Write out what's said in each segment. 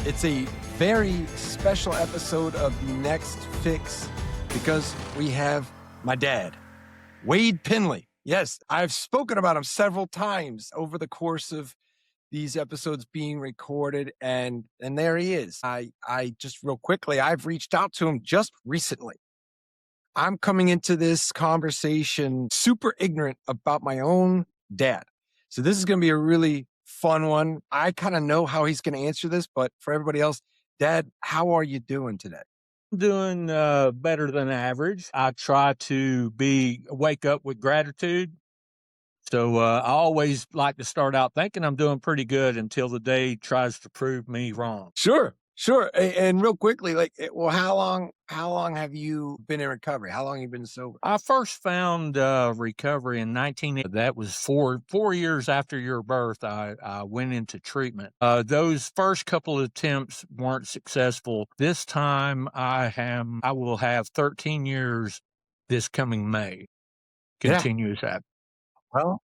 It's a very special episode of Next Fix because we have my dad, Wade Penley. Yes, I've spoken about him several times over the course of these episodes being recorded, and there he is. I just real quickly, I've reached out to him just recently. I'm coming into this conversation super ignorant about my own dad. So this is going to be a really fun one. I kind of know how he's going to answer this, but for everybody else, Dad, how are you doing today? Doing better than average. I try to wake up with gratitude. So I always like to start out thinking I'm doing pretty good until the day tries to prove me wrong. Sure. And real quickly, well, how long have you been in recovery? How long have you been sober? I first found recovery in 1980. That was four years after your birth. I went into treatment. Those first couple of attempts weren't successful. This time I will have 13 years this coming May. Yeah. Continuous act. Well,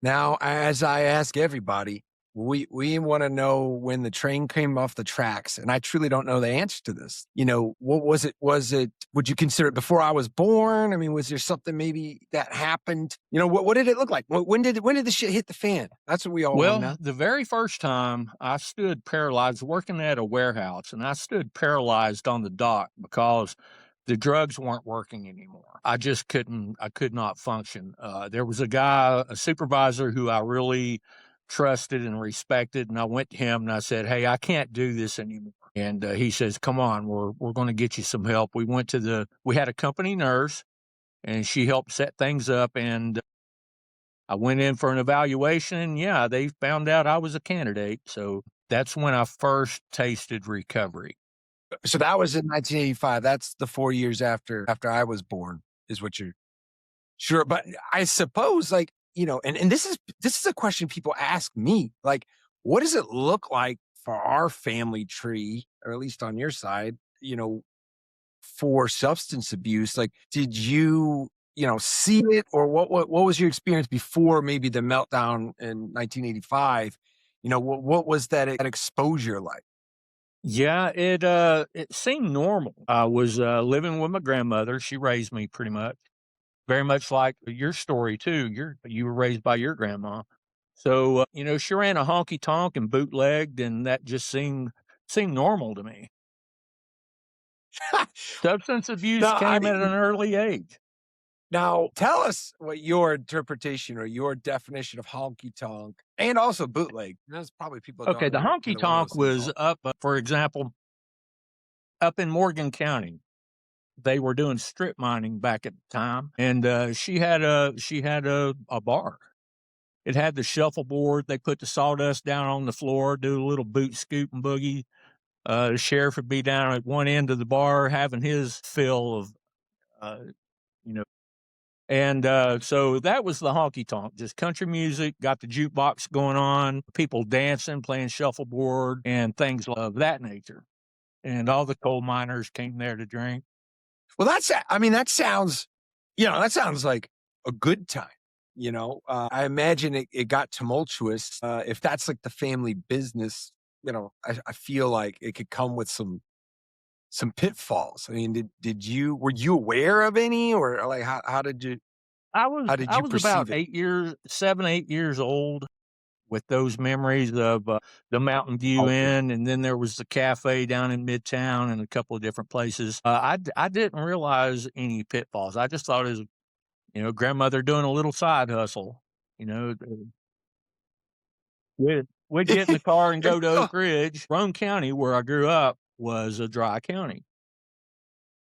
now, as I ask everybody, we want to know when the train came off the tracks, and I truly don't know the answer to this. You know, what was it? Would you consider it before I was born? I mean, was there something maybe that happened? You know, what did it look like? When did the shit hit the fan? That's what we all want to know. Well, the very first time I stood paralyzed working at a warehouse, and I stood paralyzed on the dock because the drugs weren't working anymore. I could not function. There was a supervisor who I really trusted and respected, and I went to him and I said, "Hey, I can't do this anymore." And he says, "Come on, we're going to get you some help." We had a company nurse, and she helped set things up, and I went in for an evaluation, and yeah, they found out I was a candidate. So that's when I first tasted recovery. So that was in 1985. That's the 4 years after I was born, is what you're sure. But I suppose, and this is a question people ask me. Like, what does it look like for our family tree, or at least on your side, for substance abuse? Like, did you, see it, or what was your experience before maybe the meltdown in 1985? What was that exposure like? Yeah, it seemed normal. I was living with my grandmother. She raised me pretty much, very much like your story too. You were raised by your grandma, so she ran a honky tonk and bootlegged, and that just seemed normal to me. Substance abuse Now, came at an early age. Now, tell us what your interpretation or your definition of honky tonk and also bootleg. That's probably people don't Okay, the know honky either one of tonk those things. was up, for example, up in Morgan County. They were doing strip mining back at the time, and she had a bar. It had the shuffleboard. They put the sawdust down on the floor, do a little boot scoop and boogie. The sheriff would be down at one end of the bar having his fill of, uh, you know, and so that was the honky tonk, just country music, got the jukebox going on, people dancing, playing shuffleboard, and things of that nature. And all the coal miners came there to drink. Well, that sounds like a good time. I imagine it got tumultuous. If that's like the family business, I feel like it could come with some pitfalls. I mean, were you aware of any, or like how did you how did I you was about perceive it? 8 years old with those memories of the Mountain View Okay. Inn, and then there was the cafe down in Midtown and a couple of different places. I didn't realize any pitfalls. I just thought it was, grandmother doing a little side hustle. You know, we'd get in the car and go to Oak Ridge. Roane County, where I grew up, was a dry county,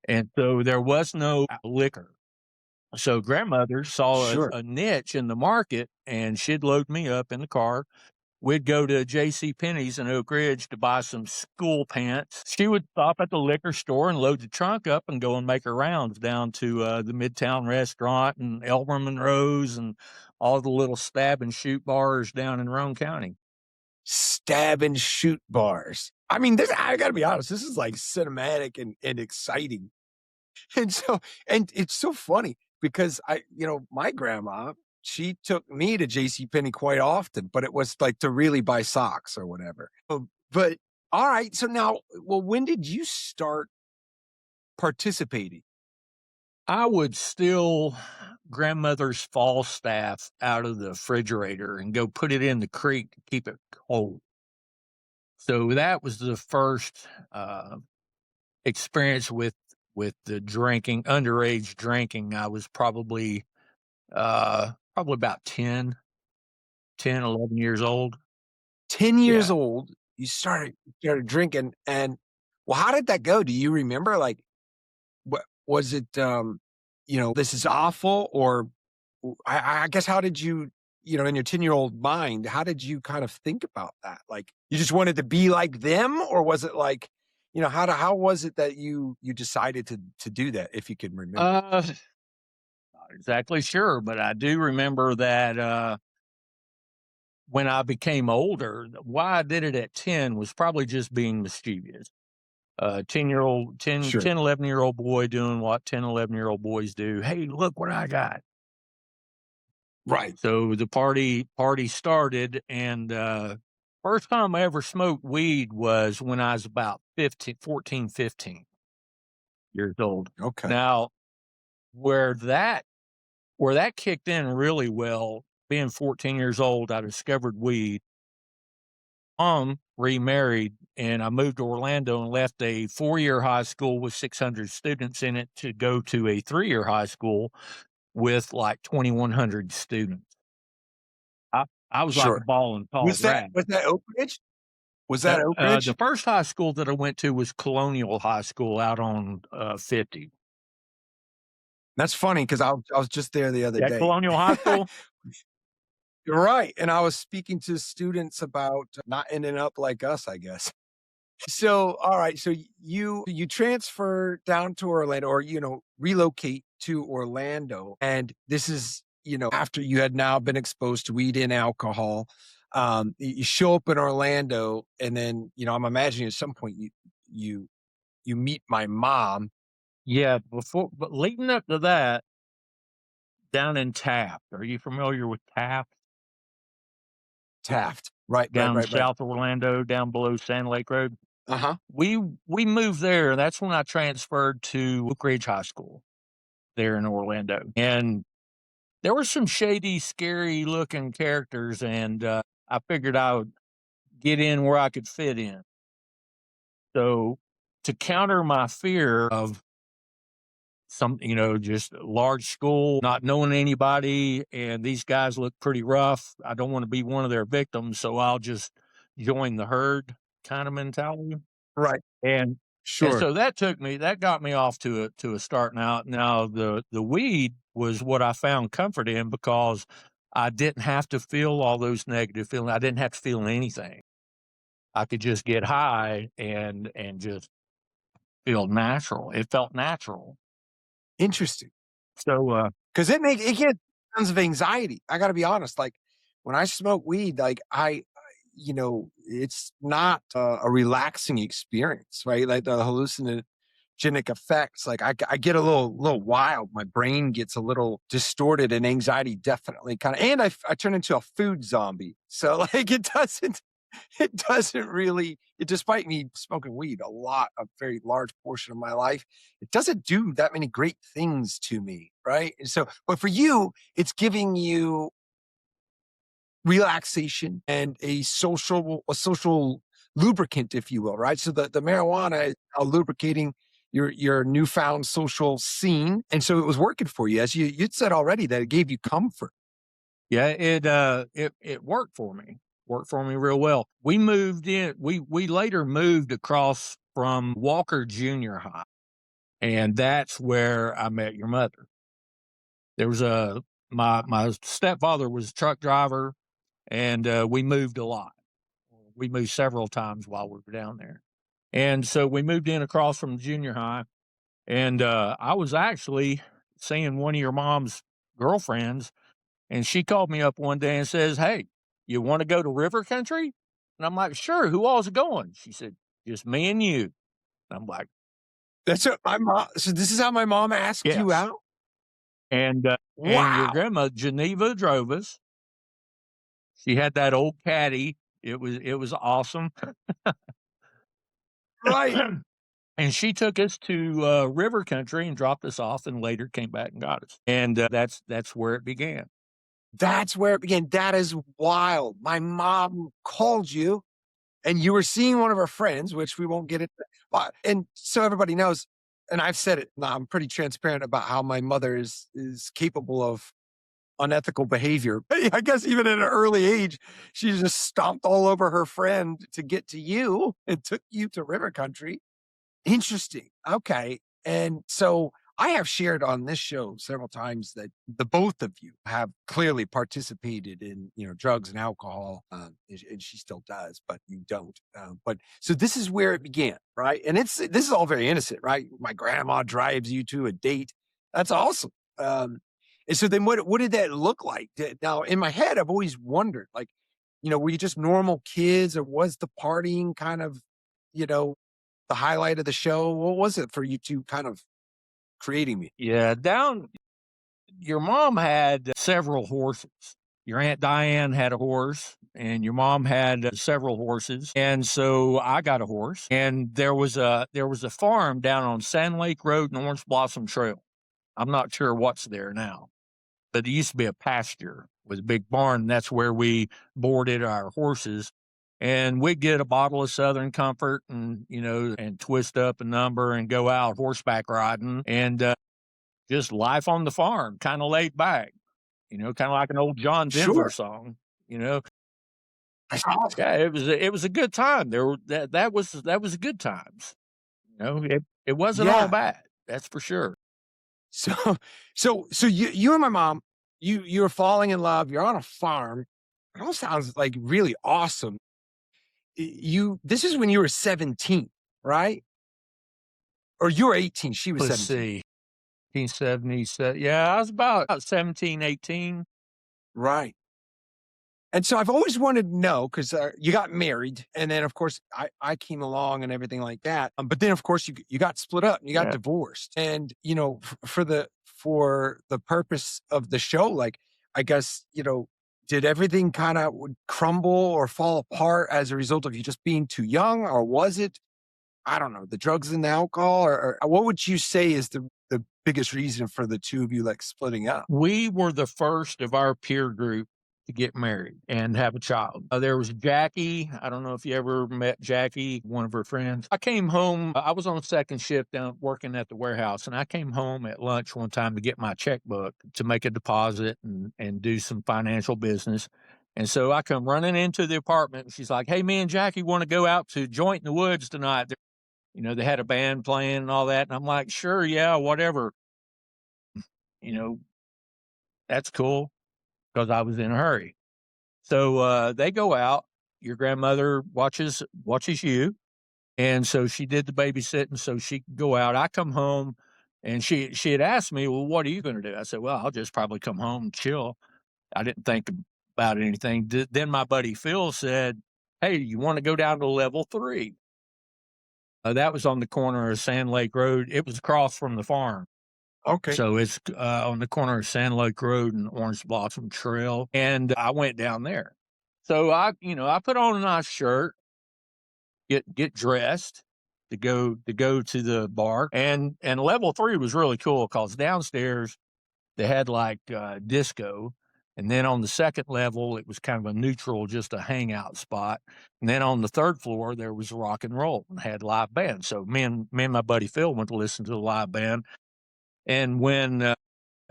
and so there was no liquor. So grandmother saw Sure. a niche in the market, and she'd load me up in the car. We'd go to J.C. Penney's in Oak Ridge to buy some school pants. She would stop at the liquor store and load the trunk up and go and make her rounds down to the Midtown Restaurant and Elmer Monroe's and all the little stab and shoot bars down in Roane County. Stab and shoot bars. I mean, I gotta be honest, this is like cinematic and exciting. And it's so funny because my grandma, she took me to JC Penney quite often, but it was like to really buy socks or whatever. But All right. So now, well, when did you start participating? I would steal grandmother's fall staff out of the refrigerator and go put it in the creek to keep it cold. So that was the first experience with the drinking, underage drinking. I was probably about 11 years old. 10 years Yeah. old, you started drinking, and well, how did that go? Do you remember? Like, what was it, "This is awful," or I guess how did you, in your 10-year-old mind, how did you kind of think about that? Like, you just wanted to be like them, or was it like, how was it that you decided to do that, if you can remember? Uh, Not exactly sure, but I do remember that when I became older, why I did it at 10 was probably just being mischievous. 10-year-old, 10, Sure. 10, 11-year-old boy doing what 10, 11-year-old boys do. Hey, look what I got. Right. So the party started, and first time I ever smoked weed was when I was about 15, 14, 15 years old. Okay. Now, where that where that kicked in really well, being 14 years old, I discovered weed. Remarried, and I moved to Orlando and left a 4-year high school with 600 students in it to go to a 3-year high school with like 2,100 students. I, I was like a Sure. ball and tall Was that grad. was that Oak Ridge? Was that Oak The Ridge? first high school that I went to was Colonial High School out on 50. That's funny because I was just there the other Yeah, day. Colonial High School. You're right, and I was speaking to students about not ending up like us, I guess. So, all right, so you transfer down to Orlando, or, relocate to Orlando, and this is, after you had now been exposed to weed and alcohol. You show up in Orlando, and then, I'm imagining at some point you you meet my mom. Yeah, but leading up to that, down in Taft. Are you familiar with Taft? Taft. Right, right, Down right, right. south of Orlando, down below Sand Lake Road. Uh-huh. We we moved there. That's when I transferred to Oak Ridge High School there in Orlando, and there were some shady, scary looking characters, and I figured I would get in where I could fit in. So to counter my fear of some, just a large school, not knowing anybody, and these guys look pretty rough. I don't want to be one of their victims, so I'll just join the herd kind of mentality. Right. And Sure. so that got me off to a start. Now the weed was what I found comfort in because I didn't have to feel all those negative feelings. I didn't have to feel anything. I could just get high and just feel natural. It felt natural. Interesting. So 'Cause it gets tons of anxiety. I gotta be honest, like, when I smoke weed, like, it's not a relaxing experience, right? Like, the hallucinogenic effects, like, I get a little wild. My brain gets a little distorted, and anxiety definitely kinda, and I turn into a food zombie. So, like, it doesn't really, despite me smoking weed a very large portion of my life, it doesn't do that many great things to me, right? And so, but for you, it's giving you relaxation and a social lubricant, if you will, right? So the marijuana is lubricating your newfound social scene, and so it was working for you, as you'd said already, that it gave you comfort. yeah, it worked for me. Worked for me real well. We moved in. We later moved across from Walker Junior High, and that's where I met your mother. There was a my stepfather was a truck driver, and we moved a lot. We moved several times while we were down there, and so we moved in across from junior high. And I was actually seeing one of your mom's girlfriends, and she called me up one day and says, "Hey, you want to go to River Country?" And I'm like, "Sure. Who all's going?" She said, "Just me and you." I'm like, That's what my mom. So this is how my mom asked you "Yes." out. And your Wow. grandma Geneva drove us. She had that old caddy. It was awesome. Right. And she took us to river country and dropped us off, and later came back and got us. And that's where it began. That's where it began. That is wild. My mom called you and you were seeing one of her friends, which we won't get into. And so everybody knows, and I've said it, I'm pretty transparent about how my mother is capable of unethical behavior. I guess even at an early age, she just stomped all over her friend to get to you and took you to river country. Interesting. Okay. And so I have shared on this show several times that the both of you have clearly participated in, drugs and alcohol, and she still does, but you don't. But so this is where it began, right? And this is all very innocent, right? My grandma drives you to a date. That's awesome. And so then what did that look like? Now in my head, I've always wondered, like, were you just normal kids, or was the partying kind of, you know, the highlight of the show? What was it for you two kind of creating me? Yeah, your mom had several horses. Your Aunt Diane had a horse, and your mom had several horses. And so I got a horse, and there was a farm down on Sand Lake Road and Orange Blossom Trail. I'm not sure what's there now, but it used to be a pasture with a big barn. And that's where we boarded our horses. And we'd get a bottle of Southern Comfort and twist up a number and go out horseback riding, and just life on the farm, kind of laid back, kind of like an old John Denver Sure. song, you know. That's awesome. Yeah, it was a good time. That was good times. It wasn't all Yeah. bad. That's for sure. So so you and my mom, you're falling in love, you're on a farm. It all sounds like really awesome. This is when you were 17, right? Or you were 18, she was Let's 17. see. 1977. Yeah, I was about 17, 18. Right. And so I've always wanted to know, because you got married, and then of course I came along and everything like that. But then of course you got split up and you got Yeah. divorced. And for the purpose of the show, like, I guess, did everything kind of crumble or fall apart as a result of you just being too young, or was it, I don't know, the drugs and the alcohol, or what would you say is the biggest reason for the two of you like splitting up? We were the first of our peer group to get married and have a child. There was Jackie. I don't know if you ever met Jackie, one of her friends. I came home. I was on second shift down working at the warehouse, and I came home at lunch one time to get my checkbook to make a deposit and do some financial business. And so I come running into the apartment, and she's like, "Hey, me and Jackie want to go out to Joint in the Woods tonight." They had a band playing and all that. And I'm like, "Sure, yeah, whatever. You know, that's cool," because I was in a hurry. So they go out. Your grandmother watches you, and so she did the babysitting so she could go out. I come home, and she had asked me, "Well, what are you going to do?" I said, "Well, I'll just probably come home and chill." I didn't think about anything. Then my buddy Phil said, "Hey, you want to go down to level 3?" That was on the corner of Sand Lake Road. It was across from the farm. Okay. So it's on the corner of Sand Lake Road and Orange Blossom Trail, and I went down there. So I put on a nice shirt, get dressed to go to the bar, and level 3 was really cool because downstairs they had like disco, and then on the second level it was kind of a neutral, just a hangout spot, and then on the third floor there was rock and roll and had live band. So me and my buddy Phil went to listen to the live band, and when I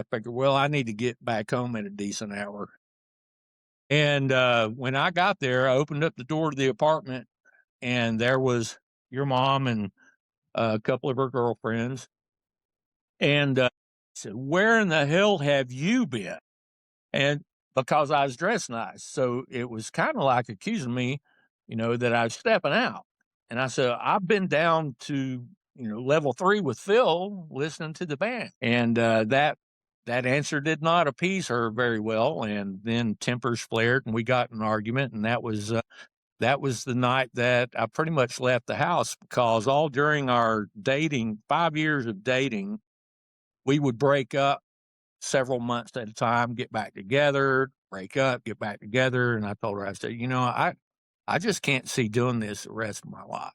figured, well, I need to get back home at a decent hour. And when I got there, I opened up the door to the apartment, and there was your mom and a couple of her girlfriends. And I said, "Where in the hell have you been?" And because I was dressed nice. So it was kind of like accusing me, that I was stepping out. And I said, "I've been down to, level 3 with Phil listening to the band." And that answer did not appease her very well. And then tempers flared and we got in an argument. And that was the night that I pretty much left the house, because all during our dating, 5 years of dating, we would break up several months at a time, get back together, break up, get back together. And I told her, I said, I just can't see doing this the rest of my life.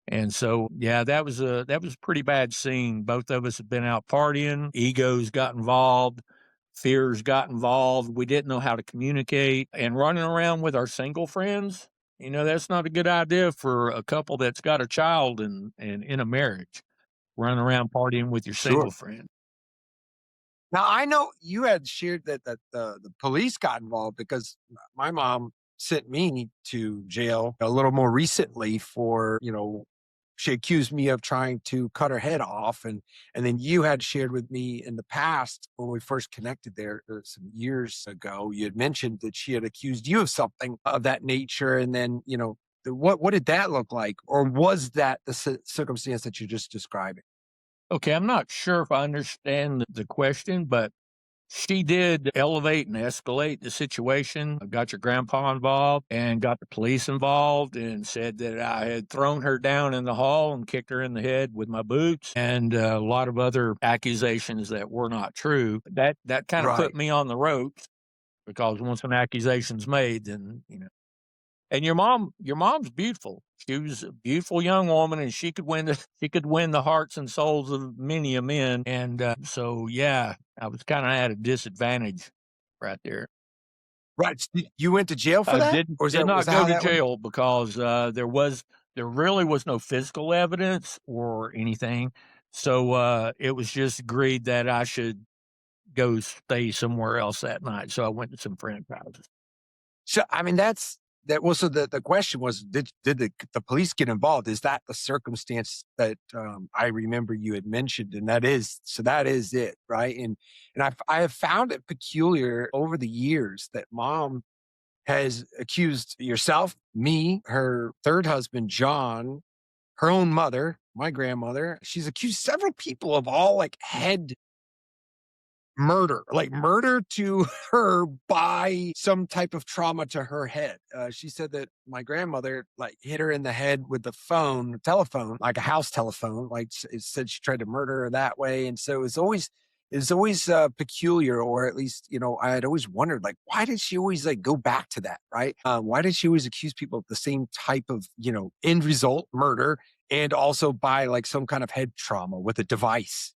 And so, yeah, that was a pretty bad scene. Both of us had been out partying, egos got involved, fears got involved. We didn't know how to communicate, and running around with our single friends, that's not a good idea for a couple that's got a child and in a marriage, running around partying with your Sure. single friend. Now I know you had shared that the police got involved because my mom sent me to jail a little more recently for, she accused me of trying to cut her head off, and then you had shared with me in the past when we first connected there some years ago. You had mentioned that she had accused you of something of that nature, and then what did that look like, or was that the circumstance that you're just describing? Okay, I'm not sure if I understand the question, but she did elevate and escalate the situation, got your grandpa involved and got the police involved and said that I had thrown her down in the hall and kicked her in the head with my boots and a lot of other accusations that were not true. That kind of put Right. me on the ropes because once an accusation's made, then, and your mom's beautiful. She was a beautiful young woman, and she could win the hearts and souls of many a men. And so, yeah, I was kind of at a disadvantage right there. Right. You went to jail for I that? didn't Or did was not that go how to that went? jail because there really was no physical evidence or anything. So it was just agreed that I should go stay somewhere else that night. So I went to some friends' houses. So, I mean, that was, so the question was, did the police get involved? Is that the circumstance that, I remember you had mentioned? And that is it, right? And I have found it peculiar over the years that mom has accused yourself, me, her third husband, John, her own mother, my grandmother. She's accused several people of all like head murder, like murder to her by some type of trauma to her head. She said that my grandmother like hit her in the head with the telephone, like a house telephone. Like it said, she tried to murder her that way, and so it's always peculiar, or at least I had always wondered, like, why did she always like go back to that, right? Why did she always accuse people of the same type of end result murder, and also by like some kind of head trauma with a device?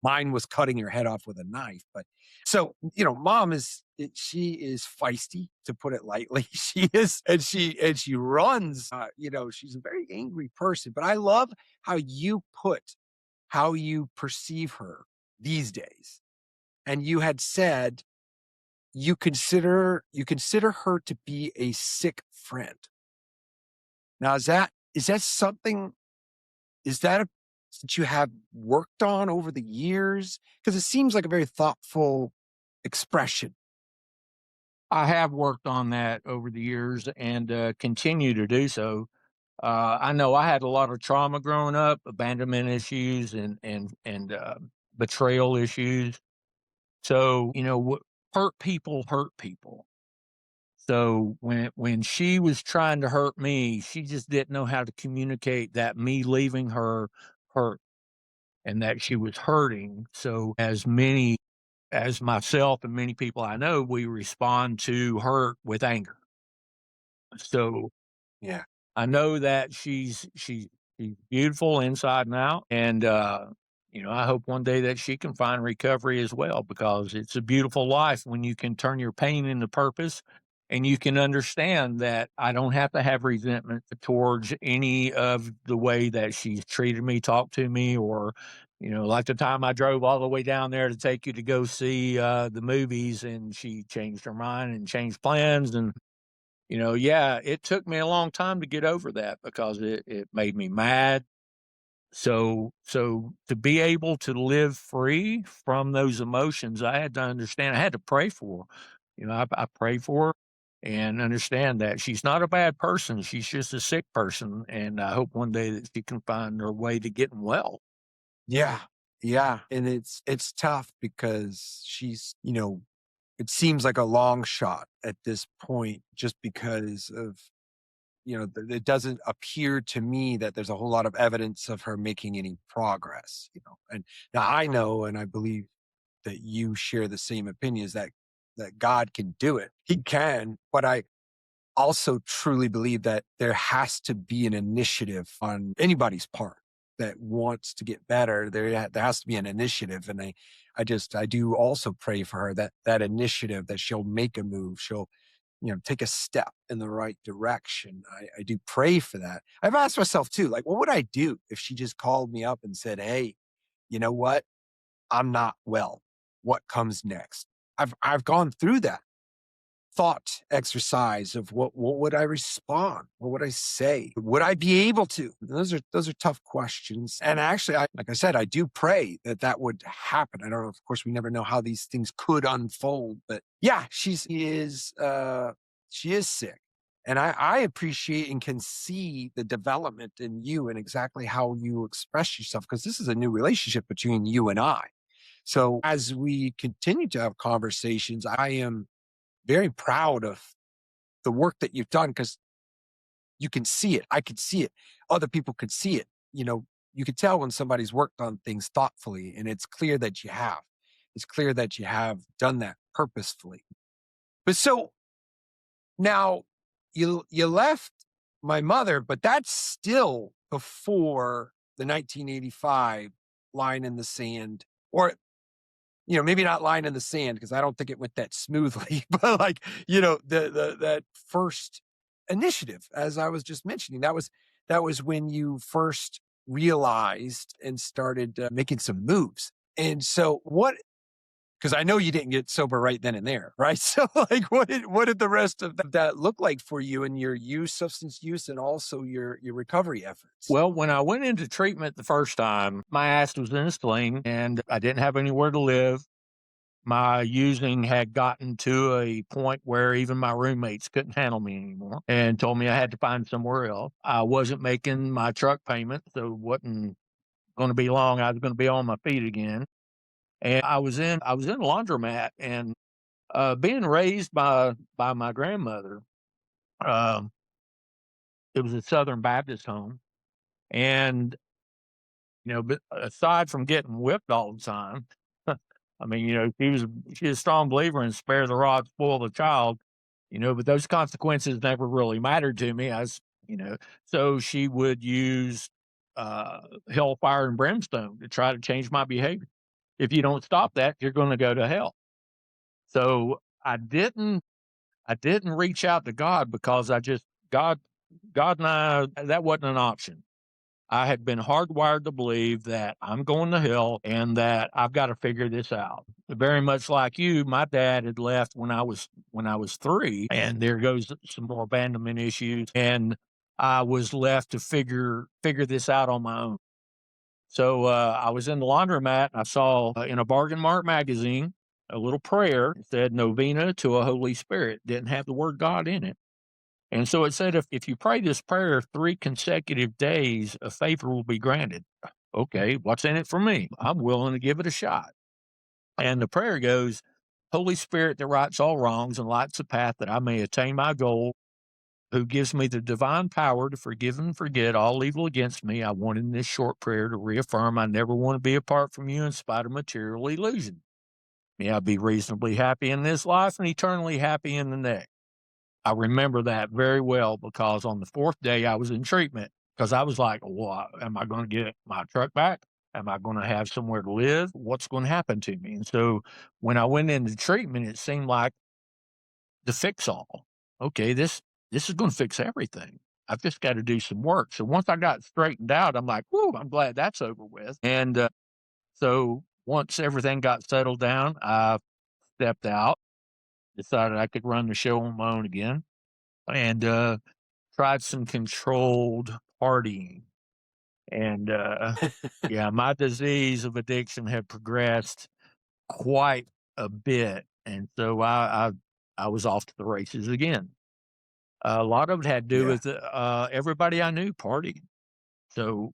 Mine was cutting her head off with a knife. But so, mom she is feisty, to put it lightly. She is, and she runs, she's a very angry person. But I love how you perceive her these days. And you had said you consider her to be a sick friend. Now, is that something is that a that you have worked on over the years? Because it seems like a very thoughtful expression. I have worked on that over the years and continue to do so. I know I had a lot of trauma growing up, abandonment issues and betrayal issues. So hurt people hurt people. So when she was trying to hurt me, she just didn't know how to communicate that me leaving her hurt and that she was hurting. So as myself and many people I know, we respond to hurt with anger. So Yeah. I know that she's beautiful inside and out, and I hope one day that she can find recovery as well because it's a beautiful life when you can turn your pain into purpose, and you can understand that I don't have to have resentment towards any of the way that she's treated me, talked to me, or like the time I drove all the way down there to take you to go see the movies, and she changed her mind and changed plans and yeah, it took me a long time to get over that because it made me mad. So to be able to live free from those emotions, I had to understand. I had to pray for her. I pray for her and understand that she's not a bad person. She's just a sick person, and I hope one day that she can find her way to getting well. Yeah. Yeah. And it's tough because it seems like a long shot at this point, just because of it doesn't appear to me that there's a whole lot of evidence of her making any progress. And now I know, and I believe that you share the same opinions, that God can do it. He can, but also truly believe that there has to be an initiative on anybody's part that wants to get better. There has to be an initiative. And I do also pray for her that that initiative, that she'll make a move. She'll, take a step in the right direction. I do pray for that. I've asked myself too, like, what would I do if she just called me up and said, "Hey, you know what? I'm not well. What comes next?" I've gone through that thought exercise of what would I respond? What would I say? Would I be able to? Those are tough questions. And actually, like I said, I do pray that that would happen. I don't know. Of course, we never know how these things could unfold, but yeah, she is sick. And I appreciate and can see the development in you and exactly how you express yourself, because this is a new relationship between you and I. So as we continue to have conversations, I am very proud of the work that you've done, because you can see it. I could see it. Other people could see it. You could tell when somebody's worked on things thoughtfully, and it's clear that you have. It's clear that you have done that purposefully. But so now you left my mother, but that's still before the 1985 line in the sand, or maybe not line in the sand, because I don't think it went that smoothly, but like, the that first initiative, as I was just mentioning, that was when you first realized and started making some moves. And so because I know you didn't get sober right then and there, right? So like, what did the rest of that look like for you in your substance use, and also your recovery efforts? Well, when I went into treatment the first time, my ass was in a sling and I didn't have anywhere to live. My using had gotten to a point where even my roommates couldn't handle me anymore and told me I had to find somewhere else. I wasn't making my truck payment, so it wasn't going to be long. I was going to be on my feet again. And I was in a laundromat, and being raised by my grandmother, um, it was a Southern Baptist home. And but aside from getting whipped all the time, I mean, she's a strong believer in spare the rod, spoil the child, but those consequences never really mattered to me. So she would use hellfire and brimstone to try to change my behavior. If you don't stop that, you're going to go to hell. So I didn't reach out to God, because God, God and I, that wasn't an option. I had been hardwired to believe that I'm going to hell and that I've got to figure this out. Very much like you, my dad had left when I was 3, and there goes some more abandonment issues, and I was left to figure this out on my own. So I was in the laundromat. I saw in a Bargain Mart magazine a little prayer. It said "Novena to a Holy Spirit." Didn't have the word God in it. And so it said, if you pray this prayer 3 consecutive days, a favor will be granted. Okay, what's in it for me? I'm willing to give it a shot. And the prayer goes, Holy Spirit that rights all wrongs and lights the path that I may attain my goal, who gives me the divine power to forgive and forget all evil against me. I want in this short prayer to reaffirm I never want to be apart from you in spite of material illusion. May I be reasonably happy in this life and eternally happy in the next. I remember that very well, because on the 4th day I was in treatment, because I was like, well, am I going to get my truck back? Am I going to have somewhere to live? What's going to happen to me? And so when I went into treatment, it seemed like the fix all. Okay, this is going to fix everything. I've just got to do some work. So once I got straightened out, I'm like, whoo, I'm glad that's over with. And so once everything got settled down, I stepped out, decided I could run the show on my own again, and tried some controlled partying. And yeah, my disease of addiction had progressed quite a bit. And so I was off to the races again. A lot of it had to do Yeah. with everybody I knew partying. So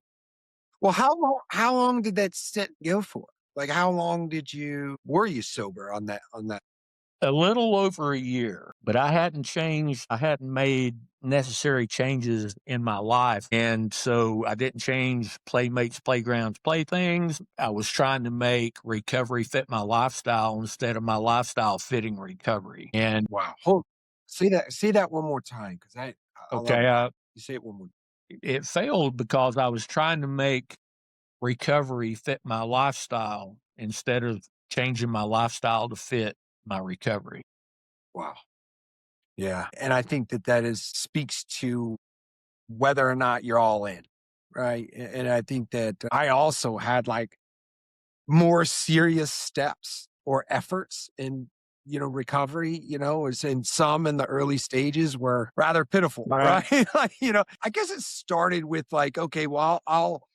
Well, how long did that stint go for? Like, how long were you sober on that? a little over a year, but I hadn't changed. I hadn't made necessary changes in my life. And so I didn't change playmates, playgrounds, playthings. I was trying to make recovery fit my lifestyle instead of my lifestyle fitting recovery. And Wow. Say that one more time, because I love Okay. that. You say it one more. It failed because I was trying to make recovery fit my lifestyle instead of changing my lifestyle to fit my recovery. Wow. Yeah, and I think that that is speaks to whether or not you're all in, right? And I think that I also had like more serious steps or efforts in, recovery, is in some in the early stages were rather pitiful, Right. right? Like, I guess it started with like, okay, well, I'll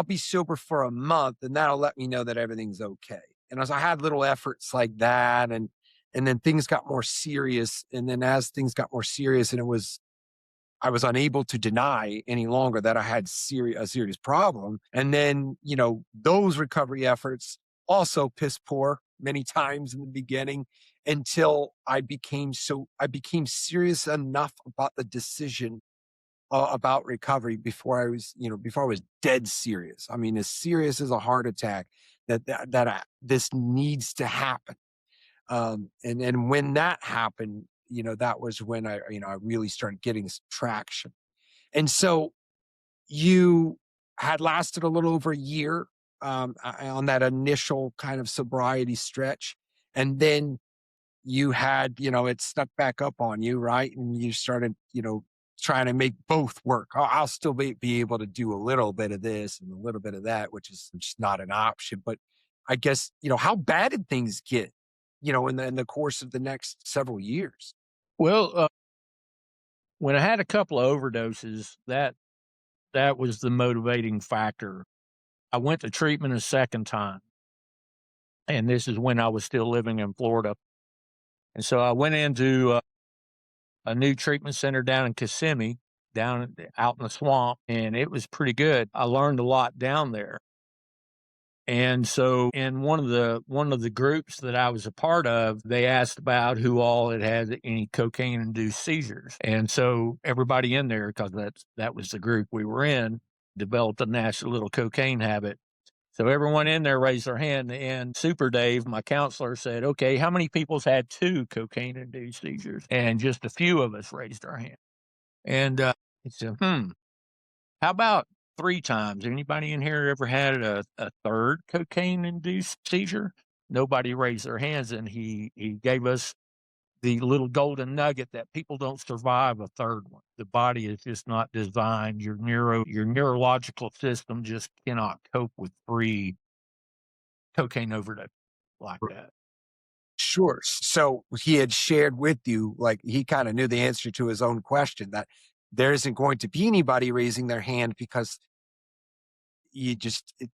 be sober for a month and that'll let me know that everything's okay. And as I had little efforts like that, and then things got more serious. And then as things got more serious and I was unable to deny any longer that I had a serious problem. And then, those recovery efforts also piss poor many times in the beginning until I became serious enough about the decision about recovery before I was dead serious. I mean, as serious as a heart attack this needs to happen. And when that happened, that was when I really started getting some traction. And so you had lasted a little over a year on that initial kind of sobriety stretch. And then you had, it stuck back up on you, right? And you started, trying to make both work. I'll still be able to do a little bit of this and a little bit of that, which is just not an option. But I guess, how bad did things get, in the course of the next several years? Well, when I had a couple of overdoses, that was the motivating factor. I went to treatment a second time, and this is when I was still living in Florida. And so I went into a new treatment center down in Kissimmee, out in the swamp, and it was pretty good. I learned a lot down there. And so in one of the groups that I was a part of, they asked about who all had any cocaine induced seizures. And so everybody in there, because that was the group we were in, developed a nasty little cocaine habit. So everyone in there raised their hand, and Super Dave, my counselor, said, "Okay, how many people's had two cocaine induced seizures?" And just a few of us raised our hand. And he said, how about 3 times? Anybody in here ever had a third cocaine-induced seizure? Nobody raised their hands, and he gave us the little golden nugget that people don't survive a third one. The body is just not designed. Your neurological system just cannot cope with 3 cocaine overdose like that. Sure. So he had shared with you, like he kind of knew the answer to his own question that there isn't going to be anybody raising their hand because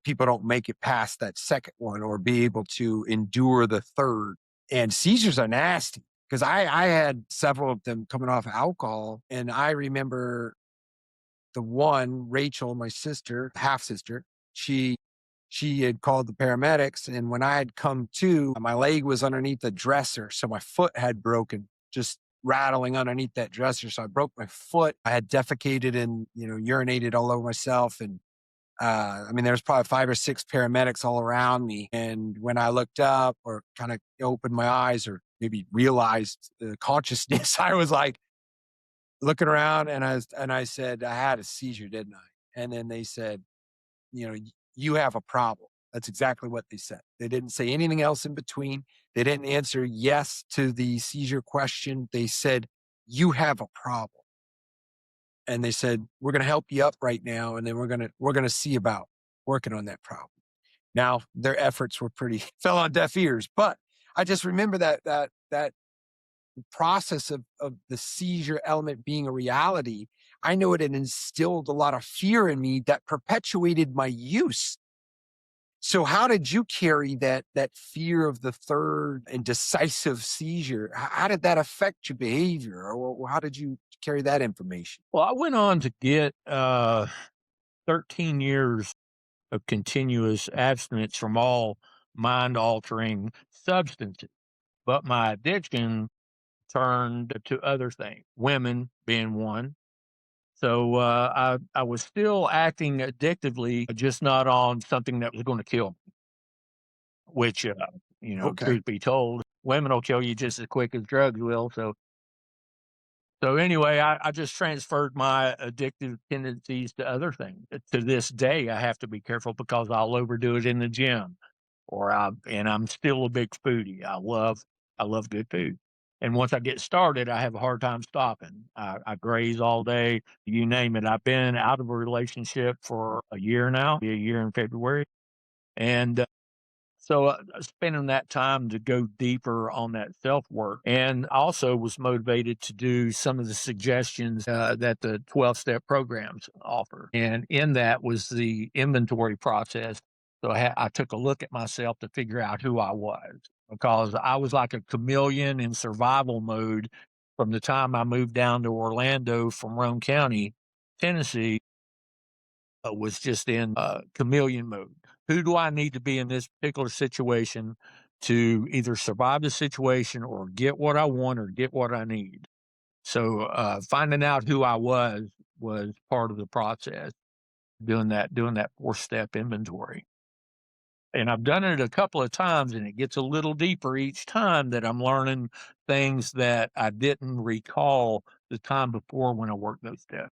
people don't make it past that second one or be able to endure the third. And seizures are nasty because I had several of them coming off alcohol. And I remember the one, Rachel, my sister, half sister, she had called the paramedics. And when I had come to, my leg was underneath the dresser. So my foot had broken, just rattling underneath that dresser. So I broke my foot. I had defecated and, urinated all over myself. And I mean, there was probably 5 or 6 paramedics all around me. And when I looked up or kind of opened my eyes or maybe realized consciousness, I was like looking around and I said, I had a seizure, didn't I? And then they said, you have a problem. That's exactly what they said. They didn't say anything else in between. They didn't answer yes to the seizure question. They said, you have a problem. And they said, we're going to help you up right now. And then we're going to see about working on that problem. Now their efforts were pretty fell on deaf ears, but I just remember that process of the seizure element being a reality. I know it had instilled a lot of fear in me that perpetuated my use. So how did you carry that fear of the third and decisive seizure? How did that affect your behavior, or how did you carry that information? Well, I went on to get 13 years of continuous abstinence from all mind-altering substances, but my addiction turned to other things, women being one. So, I was still acting addictively, just not on something that was gonna kill me, which, Okay. truth be told, women will kill you just as quick as drugs will, so So anyway, I just transferred my addictive tendencies to other things. To this day, I have to be careful because I'll overdo it in the gym, and I'm still a big foodie. I love good food, and once I get started, I have a hard time stopping. I graze all day, you name it. I've been out of a relationship for a year now, be a year in February, and spending that time to go deeper on that self work, and also was motivated to do some of the suggestions that the 12 step programs offer. And in that was the inventory process. So I took a look at myself to figure out who I was because I was like a chameleon in survival mode from the time I moved down to Orlando from Roane County, Tennessee. Was just in chameleon mode. Who do I need to be in this particular situation to either survive the situation or get what I want or get what I need? So finding out who I was part of the process. Doing that 4 step inventory. And I've done it a couple of times, and it gets a little deeper each time that I'm learning things that I didn't recall the time before when I worked those steps.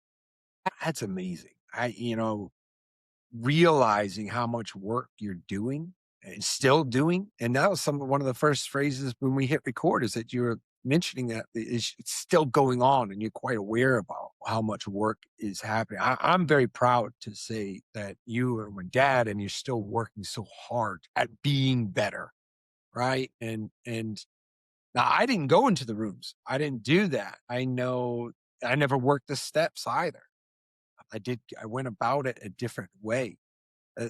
That's amazing. Realizing how much work you're doing and still doing. And that was one of the first phrases when we hit record is that you were mentioning that it's still going on and you're quite aware about how much work is happening. I'm very proud to say that you are my dad and you're still working so hard at being better. Right. And now I didn't go into the rooms. I didn't do that. I know I never worked the steps either. I went about it a different way.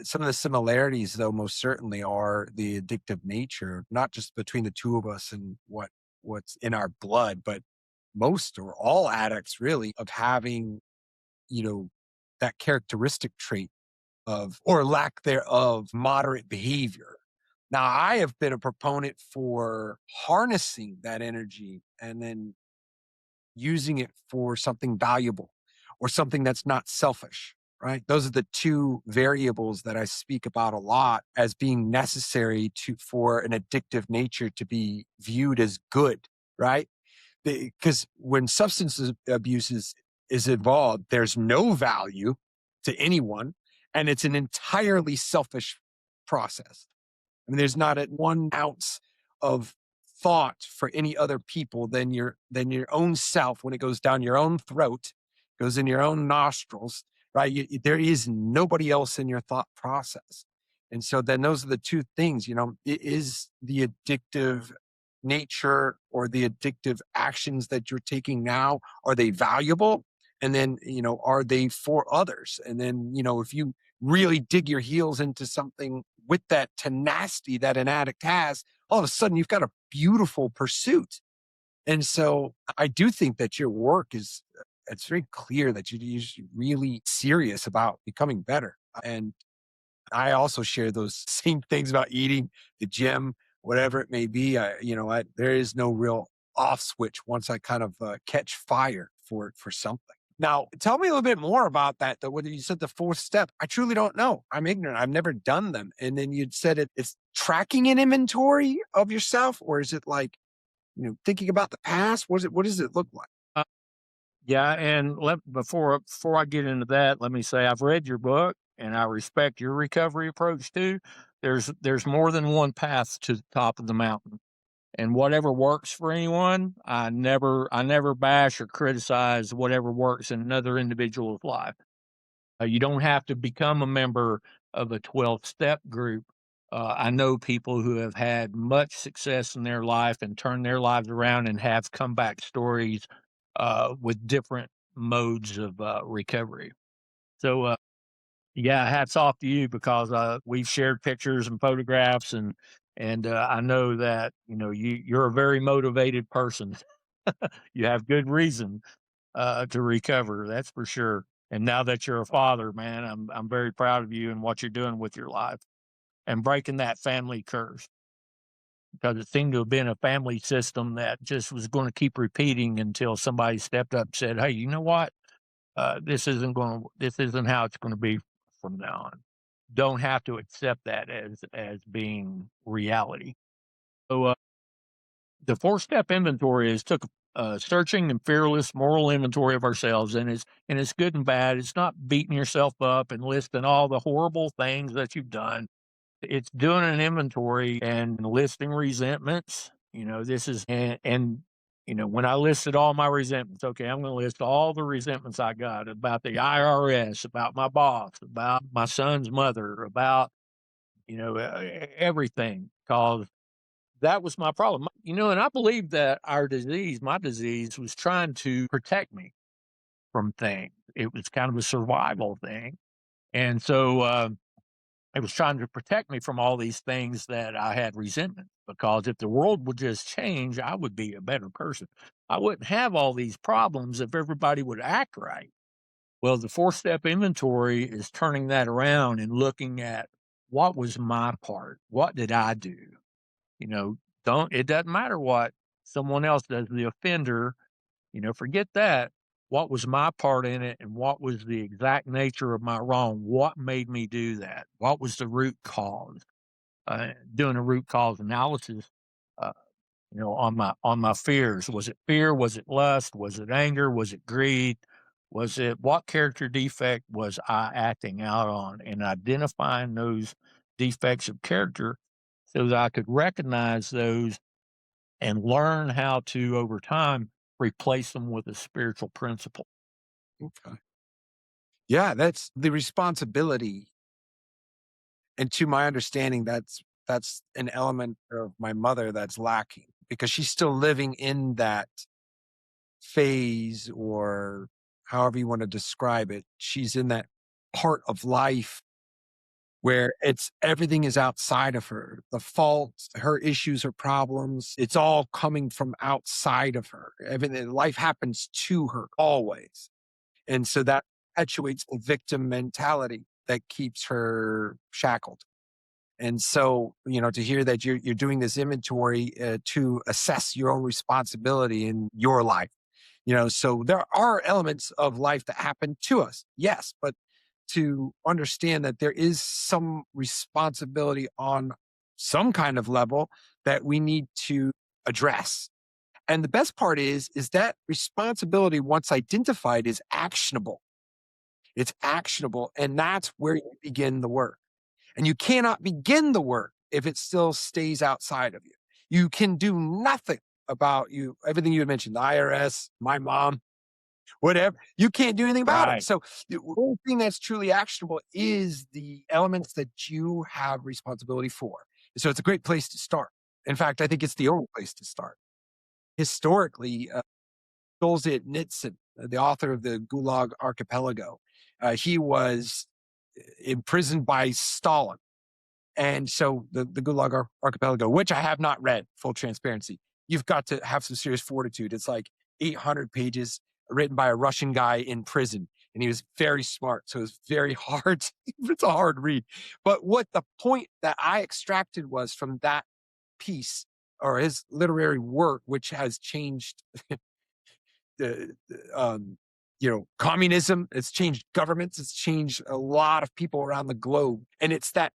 Some of the similarities, though, most certainly are the addictive nature, not just between the two of us and what's in our blood, but most or all addicts really of having, you know, that characteristic trait of or lack thereof moderate behavior. Now, I have been a proponent for harnessing that energy and then using it for something valuable or something that's not selfish, right? Those are the two variables that I speak about a lot as being necessary for an addictive nature to be viewed as good, right? Because when abuse is involved, there's no value to anyone, and it's an entirely selfish process. I mean, there's not 1 ounce of thought for any other people than your own self when it goes down your own throat, goes in your own nostrils, right? There is nobody else in your thought process. And so then those are the two things, it is the addictive nature or the addictive actions that you're taking now, are they valuable? And then, are they for others? And then, if you really dig your heels into something with that tenacity that an addict has, all of a sudden you've got a beautiful pursuit. And so I do think that your work it's very clear that you're really serious about becoming better. And I also share those same things about eating, the gym, whatever it may be. There is no real off switch once I kind of catch fire for something. Now, tell me a little bit more about that. Though, whether you said the 4 step, I truly don't know. I'm ignorant. I've never done them. And then you'd said it's tracking an inventory of yourself, or is it like thinking about the past? What does it look like? Yeah, and before I get into that, let me say I've read your book and I respect your recovery approach too. There's more than one path to the top of the mountain. And whatever works for anyone, I never bash or criticize whatever works in another individual's life. You don't have to become a member of a 12 step group. I know people who have had much success in their life and turned their lives around and have comeback stories with different modes of recovery. So, yeah, hats off to you because we've shared pictures and photographs, and I know that you're a very motivated person. You have good reason to recover, that's for sure. And now that you're a father, man, I'm very proud of you and what you're doing with your life and breaking that family curse because it seemed to have been a family system that just was going to keep repeating until somebody stepped up and said, "Hey, you know what? This isn't how it's going to be from now on." Don't have to accept that as being reality. So the 4 step inventory is took searching and fearless moral inventory of ourselves, and it's good and bad. It's not beating yourself up and listing all the horrible things that you've done. It's doing an inventory and listing resentments. This is and when I listed all my resentments, okay, I'm going to list all the resentments I got about the IRS, about my boss, about my son's mother, about everything, because that was my problem. And I believe that my disease was trying to protect me from things. It was kind of a survival thing. And so it was trying to protect me from all these things that I had resentment, because if the world would just change, I would be a better person. I wouldn't have all these problems if everybody would act right. Well, the 4-step inventory is turning that around and looking at what was my part? What did I do? You know, it doesn't matter what someone else does, the offender, forget that. What was my part in it, and what was the exact nature of my wrong? What made me do that? What was the root cause? Doing a root cause analysis, uh, on my fears. Was it fear? Was it lust? Was it anger? Was it greed? Was it what character defect was I acting out on, and identifying those defects of character so that I could recognize those and learn how to, over time, replace them with a spiritual principle. Okay. Yeah, that's the responsibility. And to my understanding, that's an element of my mother that's lacking, because she's still living in that phase, or however you want to describe it. She's in that part of life where everything is outside of her. The faults, her issues, her problems, it's all coming from outside of her. Everything, life happens to her always. And so that perpetuates the victim mentality that keeps her shackled. And so, to hear that you're doing this inventory to assess your own responsibility in your life, so there are elements of life that happen to us, yes, but to understand that there is some responsibility on some kind of level that we need to address. And the best part is that responsibility, once identified, is actionable. It's actionable, and that's where you begin the work. And you cannot begin the work if it still stays outside of you. You can do nothing about everything you had mentioned, the IRS, my mom, whatever. You can't do anything about it. Right. So the only thing that's truly actionable is the elements that you have responsibility for. So it's a great place to start. In fact, I think it's the only place to start. Historically, Solzhenitsyn, the author of the Gulag Archipelago, he was imprisoned by Stalin. And so the Gulag Archipelago, which I have not read, full transparency, you've got to have some serious fortitude. It's like 800 pages, written by a Russian guy in prison. And he was very smart. So it was very hard. It's a hard read. But what the point that I extracted was from that piece, or his literary work, which has changed communism, it's changed governments, it's changed a lot of people around the globe. And it's that